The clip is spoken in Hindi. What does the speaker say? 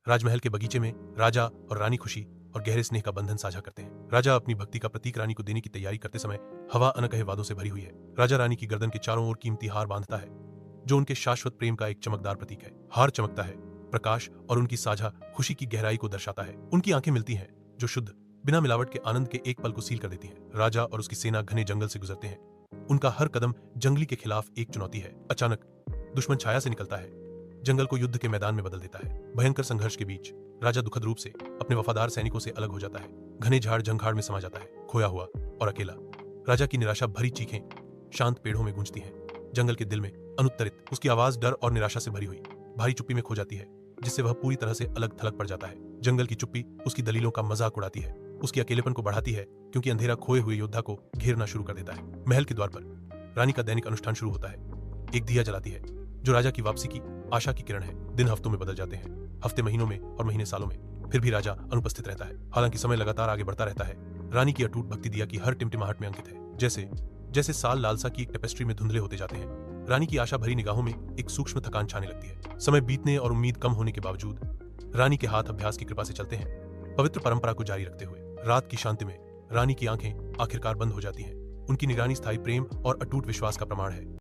राजमहल के बगीचे में राजा और रानी खुशी और गहरे स्नेह का बंधन साझा करते हैं। राजा अपनी भक्ति का प्रतीक रानी को देने की तैयारी करते समय हवा अनकहे वादों से भरी हुई है। राजा रानी की गर्दन के चारों ओर कीमती हार बांधता है, जो उनके शाश्वत प्रेम का एक चमकदार प्रतीक है। हार चमकता है, प्रकाश और उनकी साझा खुशी की गहराई को दर्शाता है। उनकी आंखें मिलती हैं, जो शुद्ध बिना मिलावट के आनंद के एक पल को सील कर देती हैं। राजा और उसकी सेना घने जंगल से गुजरते हैं। उनका हर कदम जंगली के खिलाफ एक चुनौती है। अचानक दुश्मन छाया से निकलता है, जंगल को युद्ध के मैदान में बदल देता है। भयंकर संघर्ष के बीच राजा दुखद रूप से अपने वफादार सैनिकों से अलग हो जाता है। घने झाड़ झंखाड़ में समा जाता है, खोया हुआ और अकेला। राजा की निराशा भरी चीखें शांत पेड़ों में गूंजती हैं। जंगल के दिल में अनुत्तरित उसकी आवाज डर और निराशा से भरी हुई भारी चुप्पी में खो जाती है, जिससे वह पूरी तरह से अलग थलग पड़ जाता है। जंगल की चुप्पी उसकी दलीलों का मजाक उड़ाती है, उसके अकेलेपन को बढ़ाती है, क्योंकि अंधेरा खोए हुए योद्धा को घेरना शुरू कर देता है। महल के द्वार पर रानी का दैनिक अनुष्ठान शुरू होता है। एक दिया जलाती है, जो राजा की वापसी की आशा की किरण है। दिन हफ्तों में बदल जाते हैं, हफ्ते महीनों में और महीने सालों में, फिर भी राजा अनुपस्थित रहता है। हालांकि समय लगातार आगे बढ़ता रहता है। रानी की अटूट भक्ति दिया की हर टिमटिमाहट में अंकित है। जैसे जैसे साल लालसा की टेपेस्ट्री में धुंधले होते जाते हैं, रानी की आशा भरी निगाहों में एक सूक्ष्म थकान छाने लगती है। समय बीतने और उम्मीद कम होने के बावजूद रानी के हाथ अभ्यास की कृपा से चलते हैं, पवित्र परंपरा को जारी रखते हुए। रात की शांति में रानी की आंखें आखिरकार बंद हो जाती हैं। उनकी निगरानी स्थायी प्रेम और अटूट विश्वास का प्रमाण है।